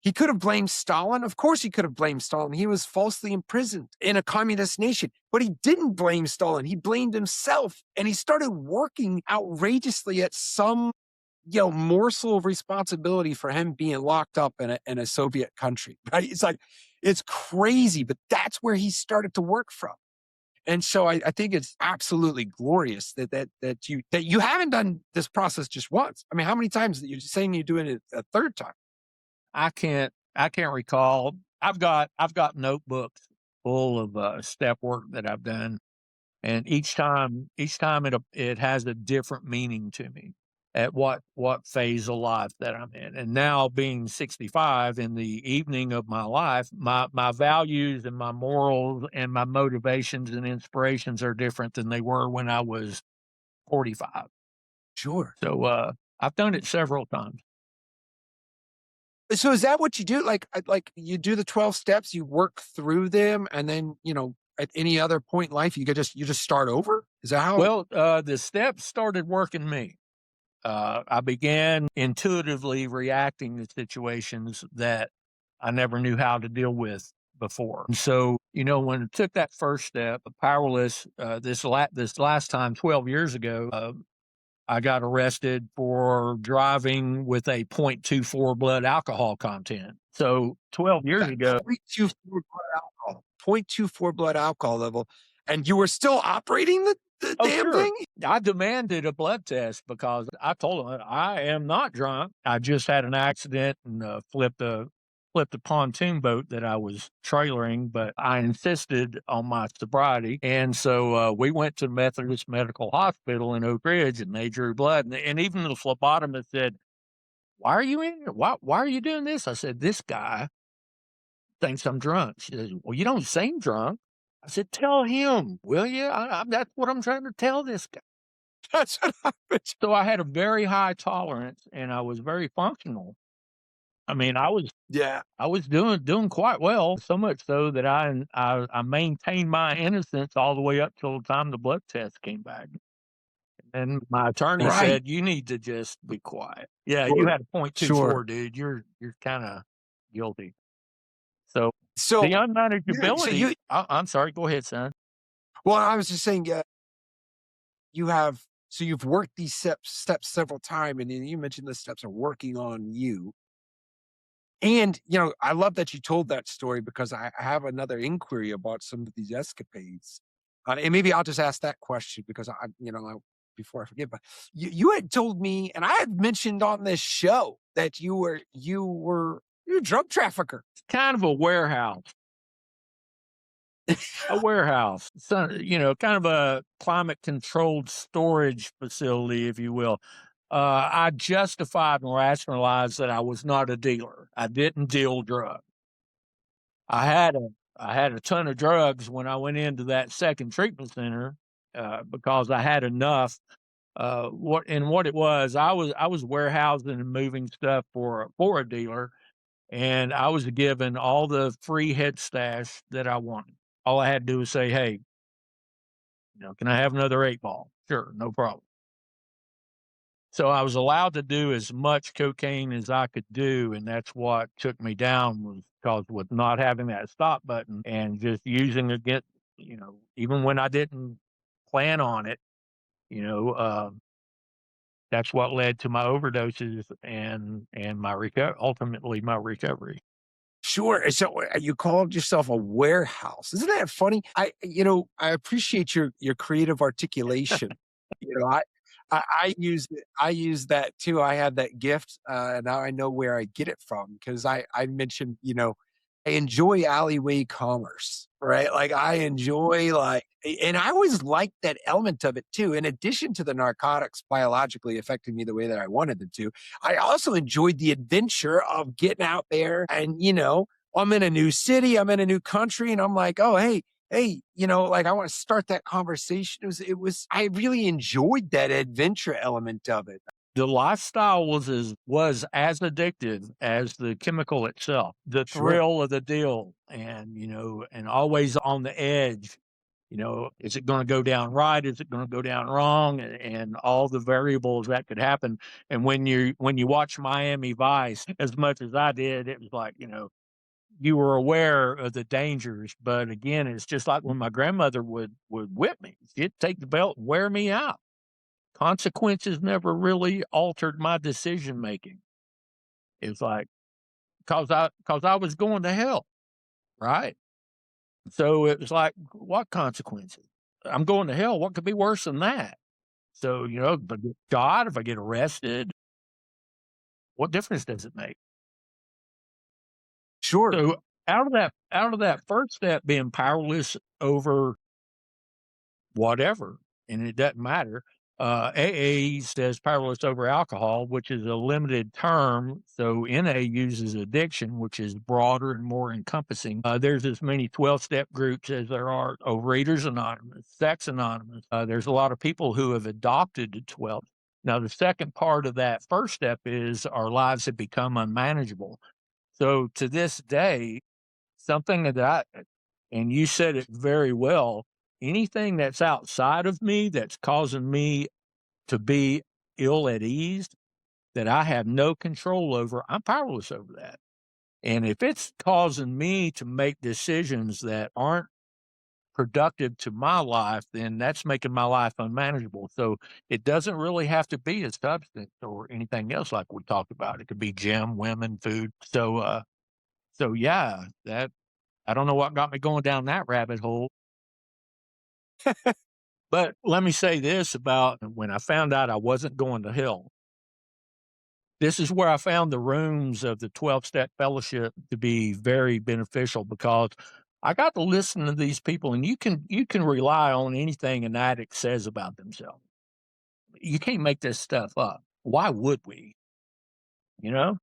he could have blamed Stalin. Of course, he could have blamed Stalin. He was falsely imprisoned in a communist nation, but he didn't blame Stalin. He blamed himself, and he started working outrageously at some, morsel of responsibility for him being locked up in a Soviet country. Right? It's like, it's crazy, but that's where he started to work from. And so I think it's absolutely glorious that you haven't done this process just once. I mean, how many times you're saying you're doing it a third time? I can't recall. I've got notebooks full of step work that I've done, and each time it has a different meaning to me at what phase of life that I'm in. And now, being 65, in the evening of my life, my values and my morals and my motivations and inspirations are different than they were when I was 45. Sure. So I've done it several times. So is that what you do? Like you do the 12 steps, you work through them, and then, at any other point in life, you just start over? Is that how? Well, the steps started working me. I began intuitively reacting to situations that I never knew how to deal with before. And so, when I took that first step, powerless, this last time, 12 years ago, I got arrested for driving with a 0.24 blood alcohol content. So 12 years ago. 0.24 blood alcohol, 0.24 blood alcohol level, and you were still operating the Oh, damn sure. thing? I demanded a blood test because I told them I am not drunk. I just had an accident and flipped a pontoon boat that I was trailering, but I insisted on my sobriety. And so we went to Methodist Medical Hospital in Oak Ridge and they drew blood. And even the phlebotomist said, "Why are you in here? Why are you doing this?" I said, "This guy thinks I'm drunk." She says, "Well, you don't seem drunk." I said, "Tell him, will you? That's what I'm trying to tell this guy." That's what happened. So I had a very high tolerance and I was very functional. I mean, I was Yeah. doing quite well, so much so that I maintained my innocence all the way up till the time the blood test came back. And my attorney Right. said, "You need to just be quiet. Yeah, you Sure. had a Sure. 0.24, dude. You're kind of guilty." So the So, so unmanageability. I'm sorry. Go ahead, son. well, I was just saying, you've worked these steps several times, and then you mentioned the steps are working on you. And, I love that you told that story because I have another inquiry about some of these escapades. And maybe I'll just ask that question because before I forget, but you had told me, and I had mentioned on this show that you're a drug trafficker. Kind of a warehouse. A warehouse, so, kind of a climate controlled storage facility, if you will. I justified and rationalized that I was not a dealer. I didn't deal drugs. I had a I had a ton of drugs when I went into that second treatment center because I had enough. What it was, I was warehousing and moving stuff for a dealer, and I was given all the free head stash that I wanted. All I had to do was say, "Hey, can I have another 8 ball?" Sure, no problem. So I was allowed to do as much cocaine as I could do, and that's what took me down was because with not having that stop button and just using it, even when I didn't plan on it, you know, uh, that's what led to my overdoses and ultimately my recovery. Sure. So you called yourself a warehouse. Isn't that funny? I appreciate your creative articulation. You know, I use that too. I have that gift, and now I know where I get it from because I mentioned, I enjoy alleyway commerce, right? Like I enjoy and I always liked that element of it too. In addition to the narcotics biologically affecting me the way that I wanted them to, I also enjoyed the adventure of getting out there and, I'm in a new city, I'm in a new country, and I'm like, oh, hey, like I want to start that conversation. I really enjoyed that adventure element of it. The lifestyle was as addictive as the chemical itself. The Sure. thrill of the deal and always on the edge. Is it gonna go down right? Is it gonna go down wrong? And all the variables that could happen. And when you watch Miami Vice as much as I did, it was like, you were aware of the dangers. But again, it's just like when my grandmother would whip me. She'd take the belt and wear me out. Consequences never really altered my decision making. It's like, cause I was going to hell, right? So it was like, what consequences? I'm going to hell. What could be worse than that? So, if I get shot, if I get arrested, what difference does it make? Sure. So out of that first step being powerless over whatever, and it doesn't matter. AA says powerless over alcohol, which is a limited term. So NA uses addiction, which is broader and more encompassing. There's as many 12-step groups as there are Overeaters Anonymous, Sex Anonymous. There's a lot of people who have adopted the 12. Now, the second part of that first step is our lives have become unmanageable. So to this day, something that and you said it very well, anything that's outside of me that's causing me to be ill at ease that I have no control over, I'm powerless over that. And if it's causing me to make decisions that aren't productive to my life, then that's making my life unmanageable. So it doesn't really have to be a substance or anything else like we talked about. It could be gym, women, food. So yeah, that I don't know what got me going down that rabbit hole. But let me say this about when I found out I wasn't going to hell. This is where I found the rooms of the 12-step fellowship to be very beneficial because I got to listen to these people, and you can rely on anything an addict says about themselves. You can't make this stuff up. Why would we? You know?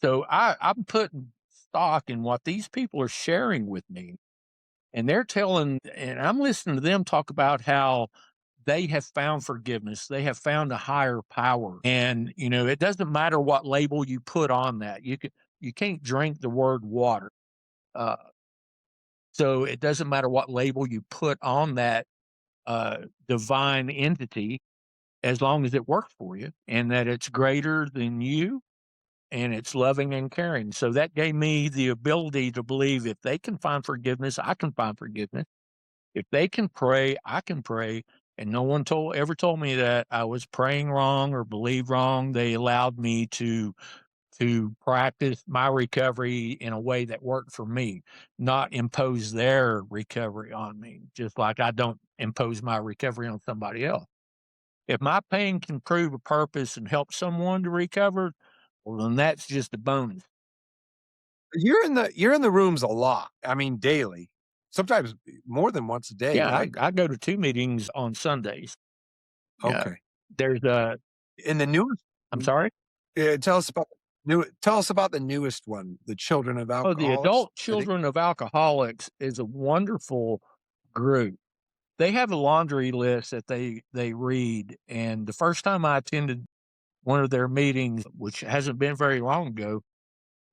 So I'm putting stock in what these people are sharing with me. And they're telling, and I'm listening to them talk about how they have found forgiveness. They have found a higher power. And, it doesn't matter what label you put on that. You can't drink the word water. Uh, so it doesn't matter what label you put on that divine entity, as long as it works for you and that it's greater than you and it's loving and caring. So that gave me the ability to believe if they can find forgiveness, I can find forgiveness. If they can pray, I can pray. And no one ever told me that I was praying wrong or believed wrong. They allowed me to practice my recovery in a way that worked for me, not impose their recovery on me, just like I don't impose my recovery on somebody else. If my pain can prove a purpose and help someone to recover, well, then that's just a bonus. You're in the rooms a lot. I mean, daily, sometimes more than once a day, Yeah, right? I go to 2 meetings on Sundays. Yeah. Okay. There's a In the newest I'm one, sorry? tell us about the newest one, the Children of Oh, the Alcoholics, Adult I think? Children of Alcoholics is a wonderful group. They have a laundry list that they read, and the first time I attended one of their meetings, which hasn't been very long ago,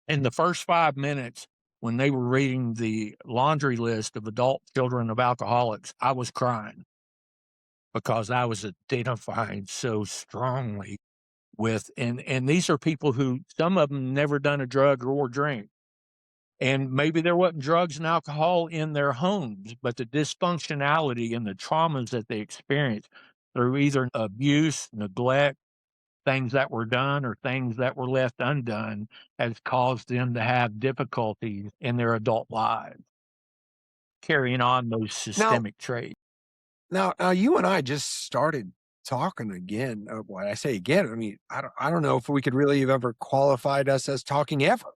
in the first 5 minutes when they were reading the laundry list of adult children of alcoholics, I was crying because I was identifying so strongly with and these are people who some of them never done a drug or drink. And maybe there wasn't drugs and alcohol in their homes, but the dysfunctionality and the traumas that they experienced through either abuse, neglect, things that were done or things that were left undone has caused them to have difficulties in their adult lives, carrying on those Now systemic traits. now you and I just started talking again. When I say again, I mean, I don't know if we could really have ever qualified us as talking ever.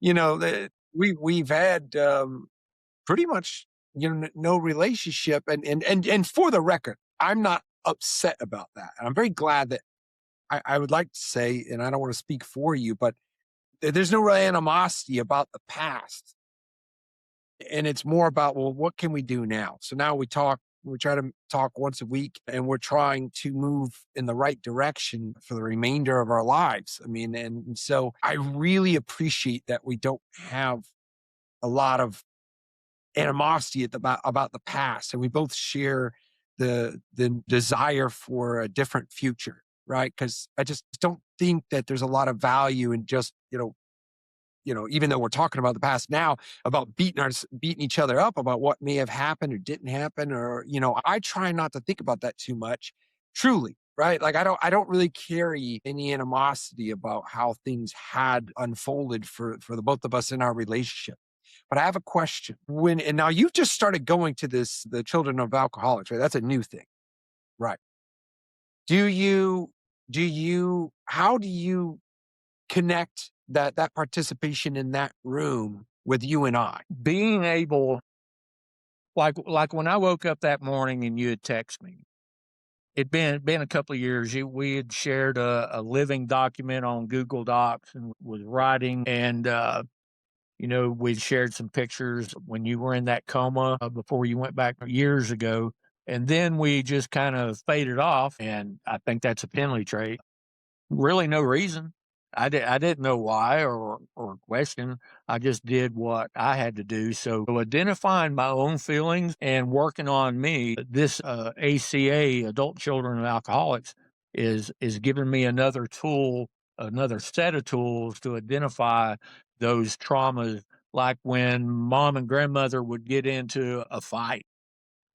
We've had, pretty much, no relationship, and for the record, I'm not upset about that, and I'm very glad that I would like to say, and I don't wanna speak for you, but there's no real animosity about the past, and it's more about, well, what can we do now? So now we try to talk once a week, and we're trying to move in the right direction for the remainder of our lives. I mean, and so I really appreciate that we don't have a lot of animosity about the past, and we both share the desire for a different future, right? Because I just don't think that there's a lot of value in just even though we're talking about the past now, about beating each other up about what may have happened or didn't happen, or I try not to think about that too much. Truly, right? Like I don't really carry any animosity about how things had unfolded for the both of us in our relationship. But I have a question. And now you've just started going to the Children of Alcoholics, right? That's a new thing. Right. Do you how do you connect that participation in that room with you and I? Being able, like when I woke up that morning and you had texted me, it'd been a couple of years. We had shared a living document on Google Docs and was writing, and we'd shared some pictures when you were in that coma before you went back years ago. And then we just kind of faded off. And I think that's a Penley trait. Really no reason. I didn't know why or question. I just did what I had to do. So identifying my own feelings and working on me, this ACA, Adult Children of Alcoholics, is giving me another tool, another set of tools to identify those traumas, like when mom and grandmother would get into a fight.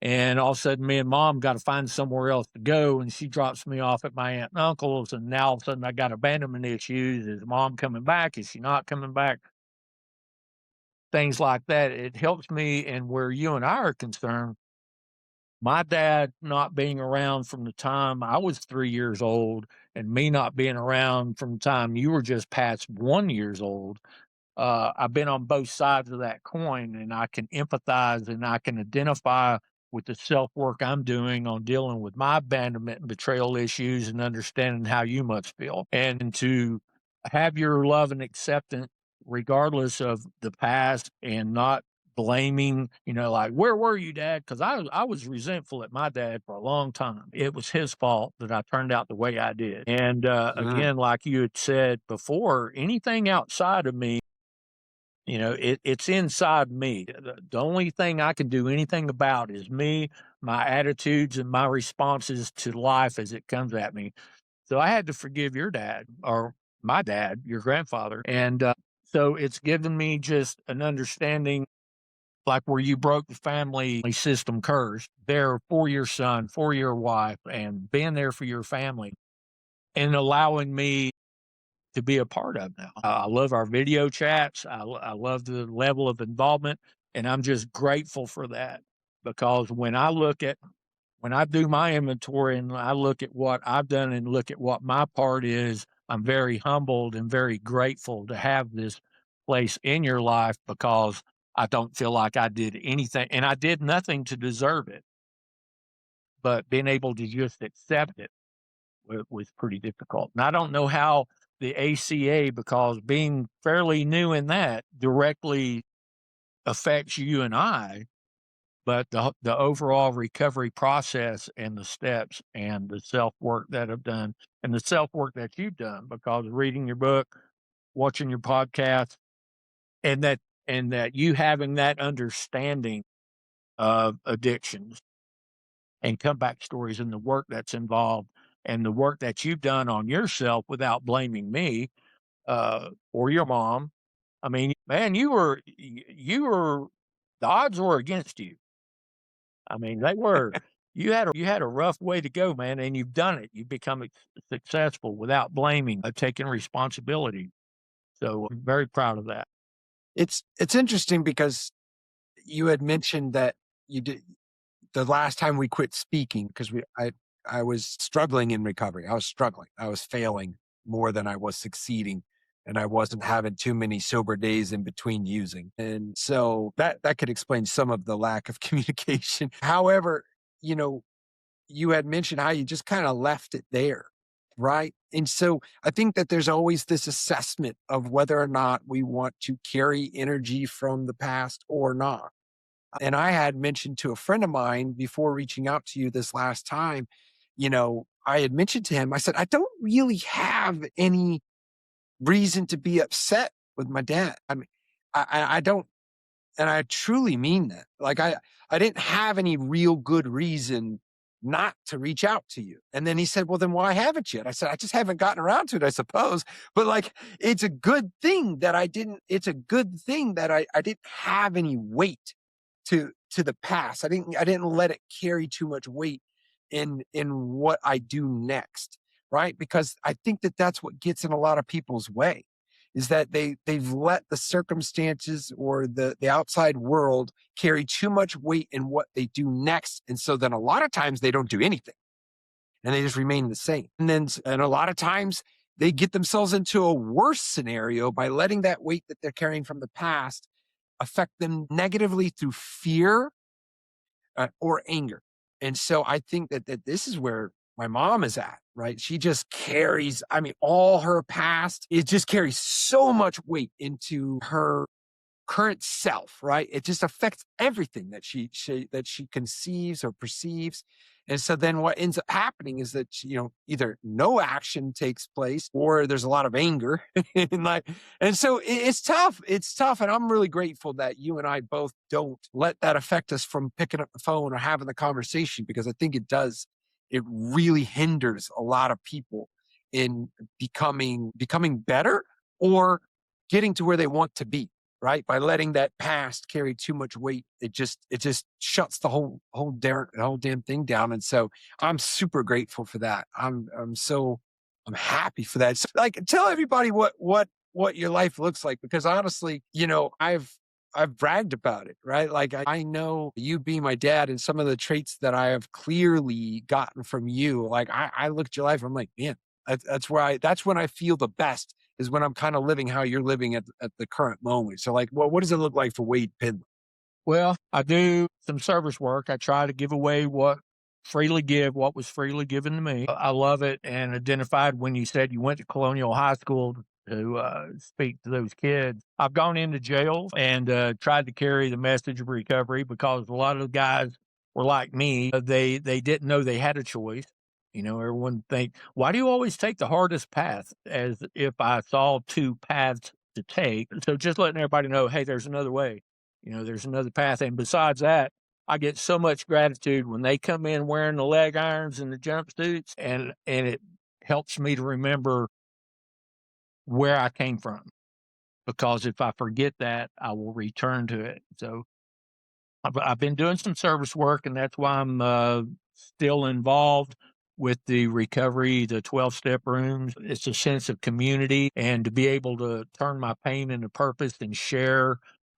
And all of a sudden, me and mom got to find somewhere else to go. And she drops me off at my aunt and uncle's. And now all of a sudden, I got abandonment issues. Is mom coming back? Is she not coming back? Things like that. It helps me. And where you and I are concerned, my dad not being around from the time I was 3 years old, and me not being around from the time you were just past 1 years old. I've been on both sides of that coin, and I can empathize and I can identify with the self work I'm doing on dealing with my abandonment and betrayal issues and understanding how you must feel. And to have your love and acceptance, regardless of the past, and not blaming, like, where were you, dad? Because I was resentful at my dad for a long time. It was his fault that I turned out the way I did. And Mm. again, like you had said before, anything outside of me, it's inside me. The only thing I can do anything about is me, my attitudes, and my responses to life as it comes at me. So I had to forgive your dad, or my dad, your grandfather. And so it's given me just an understanding, like where you broke the family system curse there for your son, for your wife, and being there for your family and allowing me to be a part of now. I love our video chats. I love the level of involvement, and I'm just grateful for that, because when I do my inventory and I look at what I've done and look at what my part is, I'm very humbled and very grateful to have this place in your life, because I don't feel like I did anything, and I did nothing to deserve it, but being able to just accept it was pretty difficult. And I don't know how the ACA, because being fairly new in that, directly affects you and I, but the overall recovery process and the steps and the self work that I've done and the self work that you've done, because reading your book, watching your podcast, and that you having that understanding of addictions and comeback stories and the work that's involved and the work that you've done on yourself without blaming me or your mom. I mean, man, you were the odds were against you. I mean, they were. You had a rough way to go, man, and you've done it. You've become successful without blaming, taking responsibility. So I'm very proud of that. It's interesting because you had mentioned that you did the last time we quit speaking because I was struggling in recovery. I was struggling. I was failing more than I was succeeding. And I wasn't having too many sober days in between using. And so that could explain some of the lack of communication. However, you know, you had mentioned how you just kind of left it there. Right. And so I think that there's always this assessment of whether or not we want to carry energy from the past or not. And I had mentioned to a friend of mine before reaching out to you this last time, I had mentioned to him, I said, I don't really have any reason to be upset with my dad. I mean, I don't, and I truly mean that. Like I didn't have any real good reason not to reach out to you. And then he said, well, then why haven't you? And I said, I just haven't gotten around to it, I suppose. But like, it's a good thing that it's a good thing that I didn't have any weight to the past. I didn't let it carry too much weight in what I do next. Right. Because I think that that's what gets in a lot of people's way is that they've let the circumstances or the outside world carry too much weight in what they do next. And so then a lot of times they don't do anything and they just remain the same. And a lot of times they get themselves into a worse scenario by letting that weight that they're carrying from the past affect them negatively through fear or anger. And so I think that this is where my mom is at, right? She just carries, I mean, all her past, it just carries so much weight into her current self, right? It just affects everything that she conceives or perceives. And so then what ends up happening is that either no action takes place or there's a lot of anger and so it's tough. It's tough. And I'm really grateful that you and I both don't let that affect us from picking up the phone or having the conversation, because I think it really hinders a lot of people in becoming better or getting to where they want to be, right? By letting that past carry too much weight, it just shuts the whole damn thing down. And so I'm super grateful for that. I'm happy for that. So, like, tell everybody what your life looks like, because honestly, I've bragged about it, right? Like, I know you being my dad and some of the traits that I have clearly gotten from you. Like, I look at your life, I'm like, man, that's when I feel the best, is when I'm kind of living how you're living at the current moment. So, like, what does it look like for Wade Penley? Well, I do some service work. I try to give away what was freely given to me. I love it, and identified when you said you went to Colonial High School to speak to those kids. I've gone into jail and tried to carry the message of recovery, because a lot of the guys were like me. They didn't know they had a choice. Everyone think, why do you always take the hardest path? As if I saw two paths to take. So just letting everybody know, hey, there's another way. There's another path. And besides that, I get so much gratitude when they come in wearing the leg irons and the jumpsuits, and it helps me to remember where I came from. Because if I forget that, I will return to it. So I've been doing some service work, and that's why I'm still involved with the recovery, the 12-step rooms. It's a sense of community, and to be able to turn my pain into purpose and share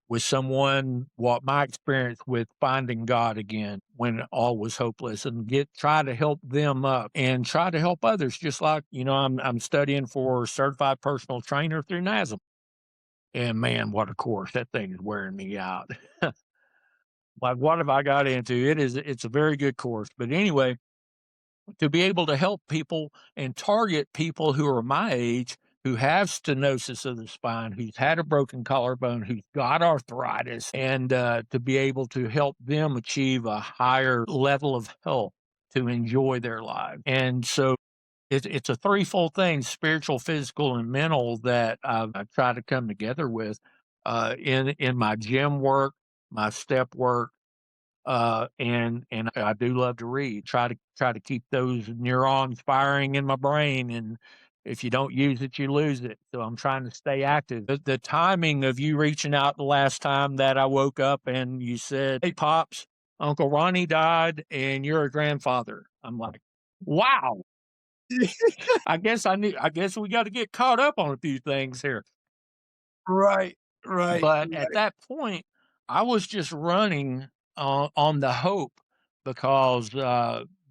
with someone what my experience with finding God again when all was hopeless, and try to help them up and try to help others. Just like, I'm studying for certified personal trainer through NASM. And man, what a course. That thing is wearing me out. Like, what have I got into? It's a very good course. But anyway, to be able to help people and target people who are my age, who have stenosis of the spine, who's had a broken collarbone, who's got arthritis, and to be able to help them achieve a higher level of health to enjoy their lives. And so it's a threefold thing: spiritual, physical, and mental, that I try to come together with in my gym work, my step work, and I do love to read. Try to keep those neurons firing in my brain, and if you don't use it, you lose it. So I'm trying to stay active. The timing of you reaching out the last time that I woke up and you said, "Hey, pops, Uncle Ronnie died, and you're a grandfather." I'm like, wow. I guess we got to get caught up on a few things here. Right, right, But at right. that point, I was just running on the hope, because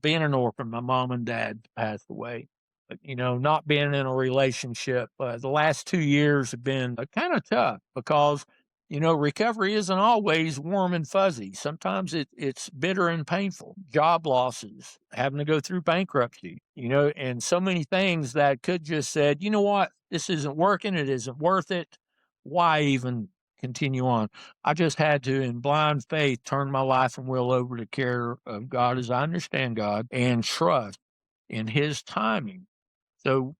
being an orphan, my mom and dad passed away. But, not being in a relationship, the last 2 years have been kind of tough, because, recovery isn't always warm and fuzzy. Sometimes it's bitter and painful. Job losses, having to go through bankruptcy, and so many things that could just said, you know what, this isn't working. It isn't worth it. Why even continue on? I just had to, in blind faith, turn my life and will over to care of God as I understand God, and trust in His timing. So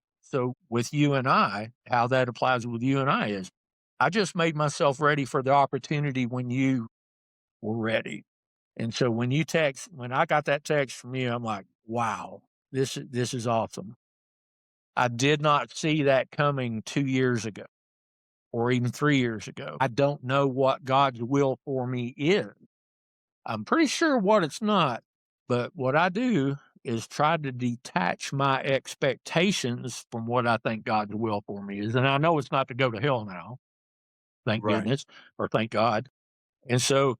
with you and I, how that applies with you and I is, I just made myself ready for the opportunity when you were ready. And so when I got that text from you, I'm like, wow, this is awesome. I did not see that coming 2 years ago, or even 3 years ago. I don't know what God's will for me is. I'm pretty sure what it's not, but what I do is try to detach my expectations from what I think God's will for me is. And I know it's not to go to hell now, thank Right. goodness, or thank God. And so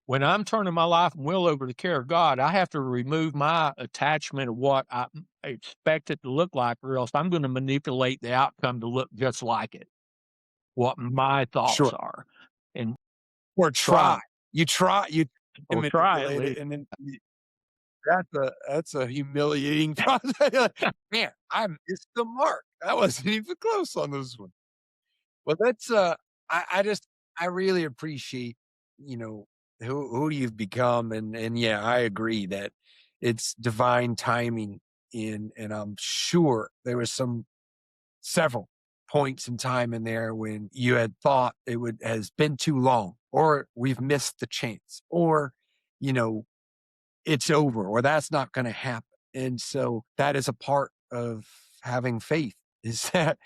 when I'm turning my life and will over to the care of God, I have to remove my attachment of what I expect it to look like, or else I'm going to manipulate the outcome to look just like it, what my thoughts Sure. are, and Or try, you or try at manipulate it, least. and then that's a humiliating process. You're like, man, I missed the mark. I wasn't even close on this one. Well, that's I just I really appreciate, you know, who you've become, and yeah, I agree that it's divine timing, and I'm sure there was several points in time in there when you had thought it would has been too long, or we've missed the chance, or, you know, it's over, or that's not going to happen. And so that is a part of having faith, is that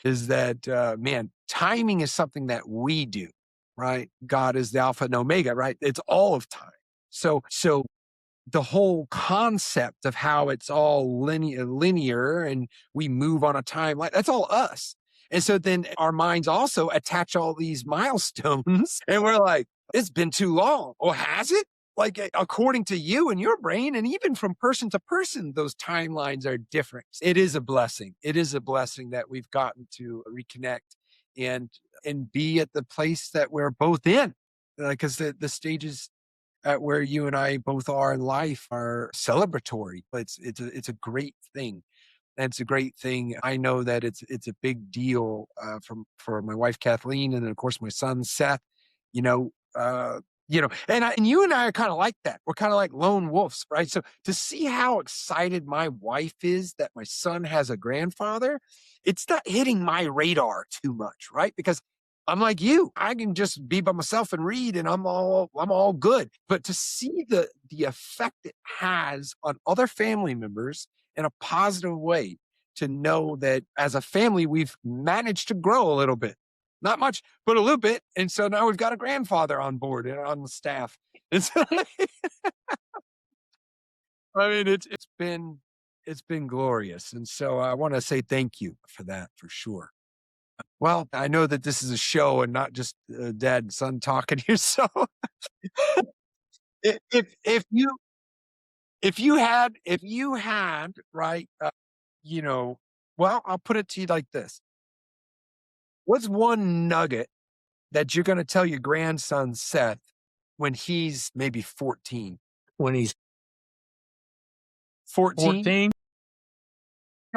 man, timing is something that we do, right? God is the Alpha and Omega, right? It's all of time. So the whole concept of how it's all linear and we move on a timeline, that's all us. And so then our minds also attach all these milestones and we're like, it's been too long. Or has it? Like, according to you and your brain, and even from person to person, those timelines are different. It is a blessing. It is a blessing that we've gotten to reconnect and be at the place that we're both in. Because the stages at where you and I both are in life are celebratory. It's a great thing. And it's a great thing. I know that it's a big deal for my wife Kathleen, and then of course my son Seth. You know, and you and I are kind of like that. We're kind of like lone wolves, right? So to see how excited my wife is that my son has a grandfather, it's not hitting my radar too much, right? Because I'm like you. I can just be by myself and read, and I'm all good. But to see the effect it has on other family members in a positive way, to know that as a family we've managed to grow a little bit, not much, but a little bit, and so now we've got a grandfather on board and on the staff. It's I mean, it's been glorious, and so I want to say thank you for that for sure. Well, I know that this is a show and not just dad and son talking here. So if you had right, well, I'll put it to you like this: what's one nugget that you're going to tell your grandson Seth when he's maybe 14? When he's 14? 14,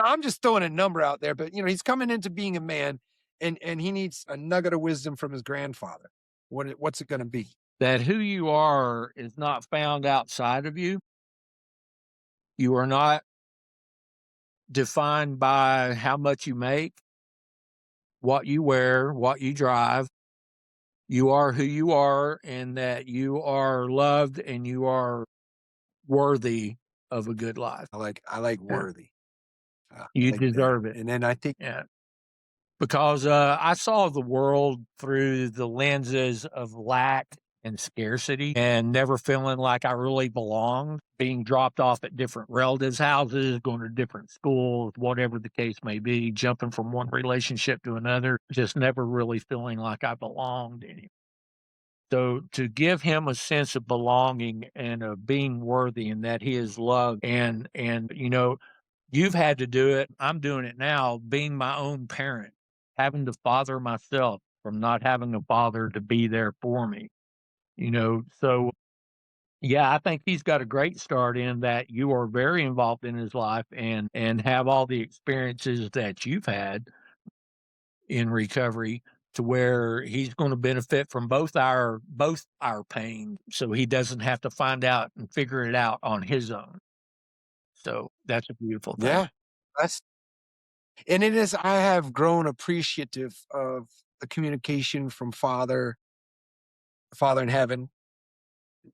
I'm just throwing a number out there, but he's coming into being a man, and he needs a nugget of wisdom from his grandfather. What's it going to be? that who you are is not found outside of you. You are not defined by how much you make, what you wear, what you drive. You are who you are, and that you are loved and you are worthy of a good life. I like Yeah. worthy. I You like that. deserve it. And then I think, Yeah. Because I saw the world through the lenses of lack and scarcity, and never feeling like I really belonged, being dropped off at different relatives' houses, going to different schools, whatever the case may be, jumping from one relationship to another, just never really feeling like I belonged anymore. So to give him a sense of belonging and of being worthy, and that he is loved, and you've had to do it. I'm doing it now, being my own parent, having to father myself from not having a father to be there for me. So yeah, I think he's got a great start in that you are very involved in his life, and have all the experiences that you've had in recovery, to where he's going to benefit from both our pain, so he doesn't have to find out and figure it out on his own. So that's a beautiful thing. yeah, that's and it is. I have grown appreciative of the communication from Father in heaven.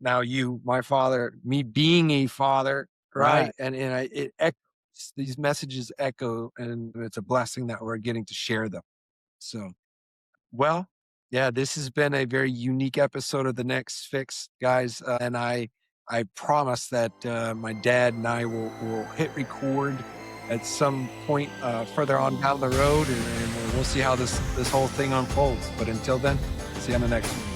Now you, my father, me being a father, right? Right. It echoes. These messages echo, and it's a blessing that we're getting to share them. So, well, yeah, this has been a very unique episode of the Next Fix, guys, and I promise that my dad and I will hit record at some point further on down the road, and we'll see how this whole thing unfolds. But until then, see you on the next one.